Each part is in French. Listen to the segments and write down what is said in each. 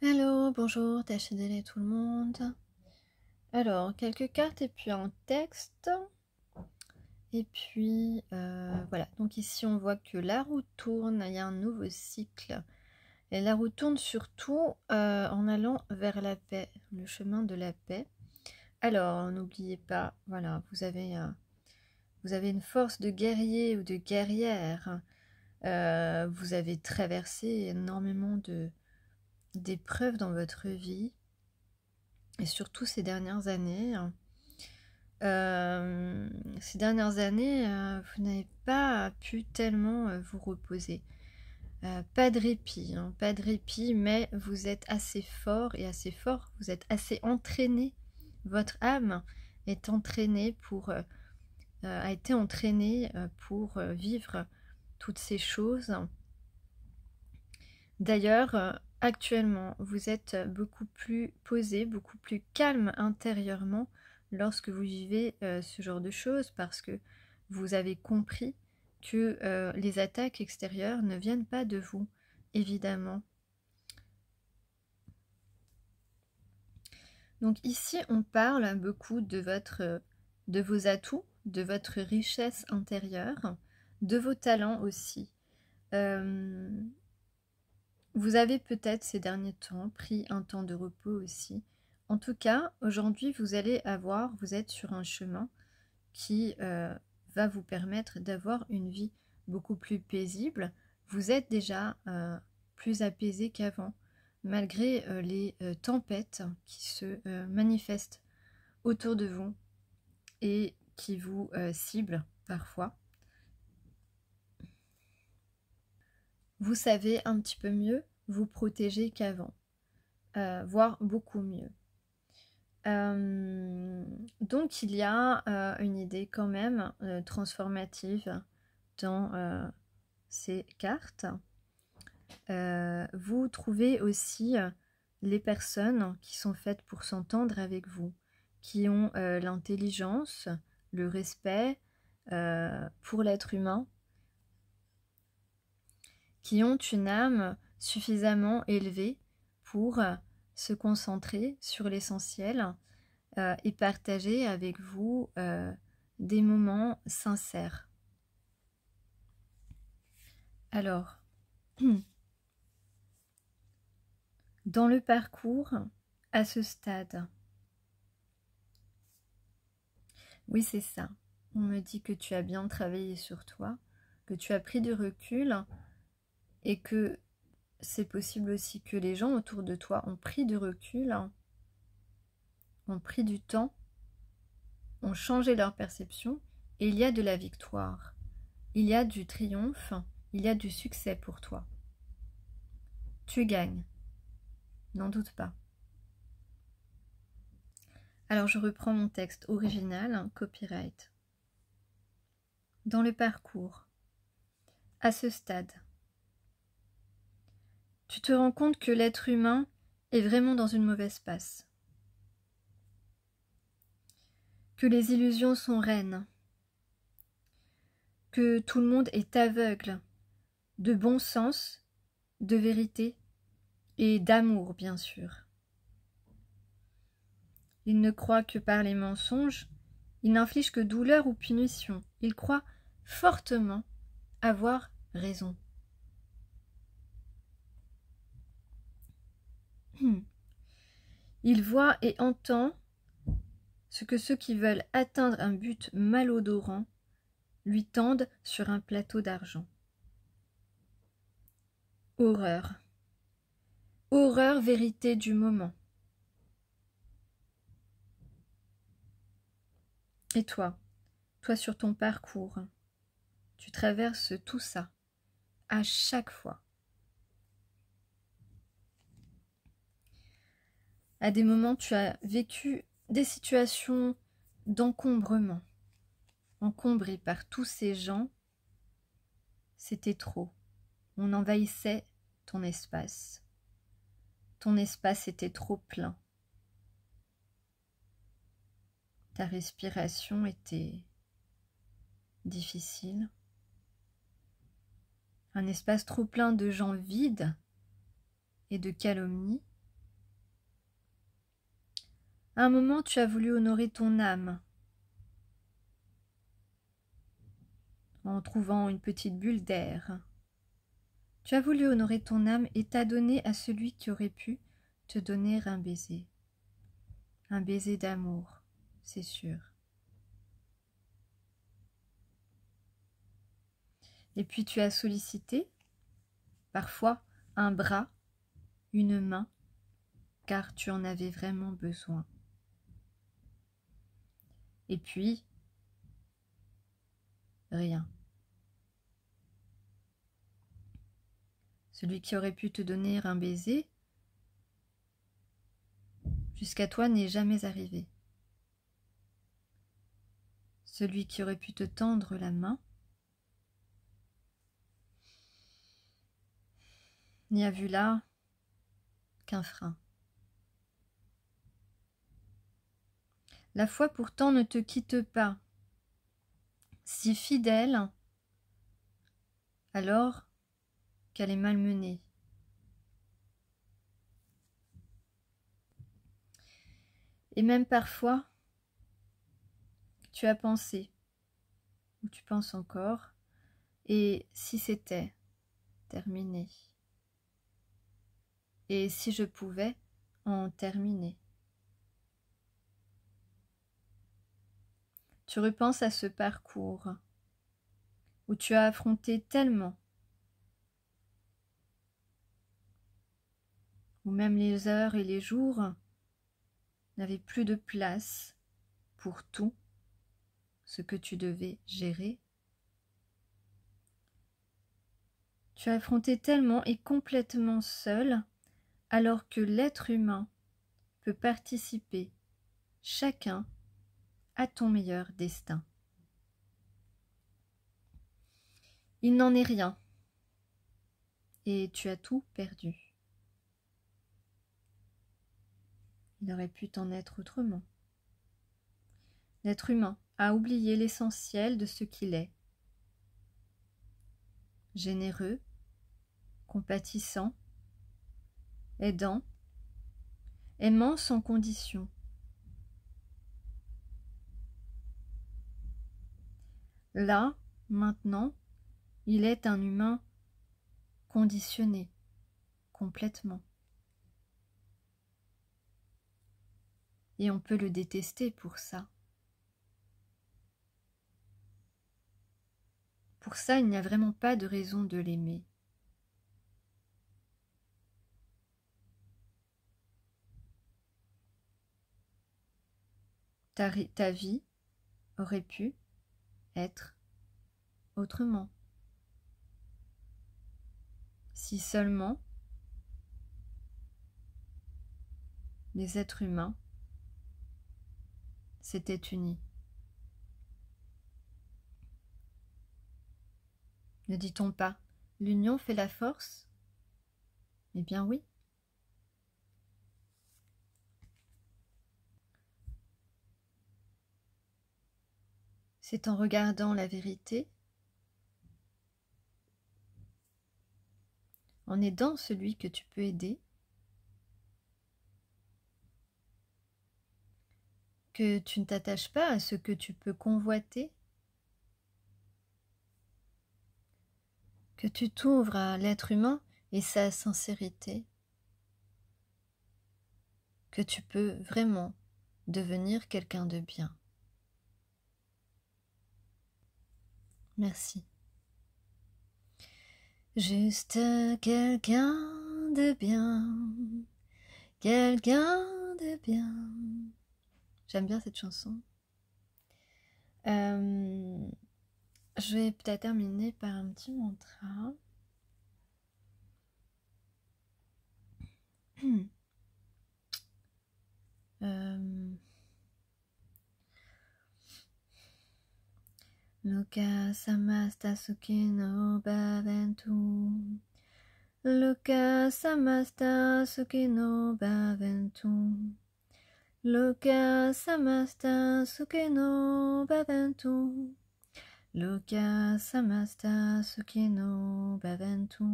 Hello, bonjour, THDL tout le monde. Alors, quelques cartes et puis un texte. Et puis, voilà. Donc ici, on voit que la roue tourne, il y a un nouveau cycle. Et la roue tourne surtout en allant vers la paix, le chemin de la paix. Alors, n'oubliez pas, voilà, vous avez une force de guerrier ou de guerrière. Vous avez traversé énormément d'épreuves dans votre vie. Et surtout ces dernières années, vous n'avez pas pu tellement vous reposer. Pas de répit, hein, pas de répit, mais vous êtes assez fort et assez fort, vous êtes assez entraîné. Votre âme est entraînée a été entraînée pour vivre toutes ces choses. D'ailleurs, actuellement, vous êtes beaucoup plus posé, beaucoup plus calme intérieurement lorsque vous vivez ce genre de choses parce que vous avez compris que les attaques extérieures ne viennent pas de vous, évidemment. Donc ici, on parle beaucoup de vos atouts, de votre richesse intérieure, de vos talents aussi. Vous avez peut-être ces derniers temps pris un temps de repos aussi. En tout cas, aujourd'hui, vous êtes sur un chemin qui va vous permettre d'avoir une vie beaucoup plus paisible. Vous êtes déjà plus apaisé qu'avant, malgré les tempêtes qui se manifestent autour de vous et qui vous ciblent parfois. Vous savez un petit peu mieux vous protéger qu'avant, voire beaucoup mieux. Donc il y a une idée quand même transformative dans ces cartes. Vous trouvez aussi les personnes qui sont faites pour s'entendre avec vous, qui ont l'intelligence, le respect pour l'être humain, qui ont une âme suffisamment élevée pour se concentrer sur l'essentiel et partager avec vous des moments sincères. Alors, dans le parcours, à ce stade, oui c'est ça, on me dit que tu as bien travaillé sur toi, que tu as pris du recul et que c'est possible aussi que les gens autour de toi ont pris du recul, ont pris du temps, ont changé leur perception et il y a de la victoire, il y a du triomphe, il y a du succès pour toi. Tu gagnes, n'en doute pas. Alors je reprends mon texte original, copyright. Dans le parcours, à ce stade, tu te rends compte que l'être humain est vraiment dans une mauvaise passe. Que les illusions sont reines. Que tout le monde est aveugle de bon sens, de vérité et d'amour, bien sûr. Il ne croit que par les mensonges, il n'inflige que douleur ou punition. Il croit fortement avoir raison. Il voit et entend ce que ceux qui veulent atteindre un but malodorant lui tendent sur un plateau d'argent. Horreur. Horreur, vérité du moment. Et toi sur ton parcours, tu traverses tout ça, à chaque fois. À des moments, tu as vécu des situations d'encombrement, encombré par tous ces gens. C'était trop. On envahissait ton espace. Ton espace était trop plein. Ta respiration était difficile. Un espace trop plein de gens vides et de calomnies. À un moment, tu as voulu honorer ton âme en trouvant une petite bulle d'air. Tu as voulu honorer ton âme et t'as donné à celui qui aurait pu te donner un baiser d'amour, c'est sûr. Et puis tu as sollicité, parfois, un bras, une main, car tu en avais vraiment besoin. Et puis, rien. Celui qui aurait pu te donner un baiser, jusqu'à toi n'est jamais arrivé. Celui qui aurait pu te tendre la main n'y a vu là qu'un frein. La foi pourtant ne te quitte pas. Si fidèle, alors qu'elle est malmenée. Et même parfois, tu as pensé, ou tu penses encore, et si c'était terminé? Et si je pouvais en terminer? Tu repenses à ce parcours où tu as affronté tellement, où même les heures et les jours n'avaient plus de place pour tout ce que tu devais gérer. Tu as affronté tellement et complètement seul, alors que l'être humain peut participer, chacun, à ton meilleur destin. Il n'en est rien, et tu as tout perdu. Il aurait pu t'en être autrement. L'être humain a oublié l'essentiel de ce qu'il est. Généreux, compatissant, aidant, aimant sans condition. Là, maintenant, il est un humain conditionné, complètement. Et on peut le détester pour ça. Pour ça, il n'y a vraiment pas de raison de l'aimer. Ta vie aurait pu être autrement. Si seulement les êtres humains s'étaient unis. Ne dit-on pas, l'union fait la force? Eh bien oui. C'est en regardant la vérité, en aidant celui que tu peux aider, que tu ne t'attaches pas à ce que tu peux convoiter, que tu t'ouvres à l'être humain et sa sincérité, que tu peux vraiment devenir quelqu'un de bien. Merci. Juste quelqu'un de bien, quelqu'un de bien. J'aime bien cette chanson. Je vais peut-être terminer par un petit mantra. Loka samasta sukino bhavantu. Loka samasta sukino bhavantu. Loka samasta sukino bhavantu. Loka samasta sukino bhavantu.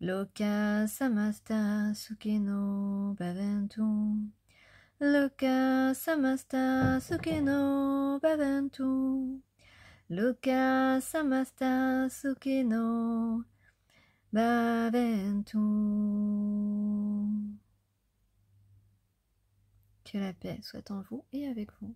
Loka samasta sukino bhavantu. Loka samasta sukeno bhavantu. Loka samasta sukeno bhavantu. Que la paix soit en vous et avec vous.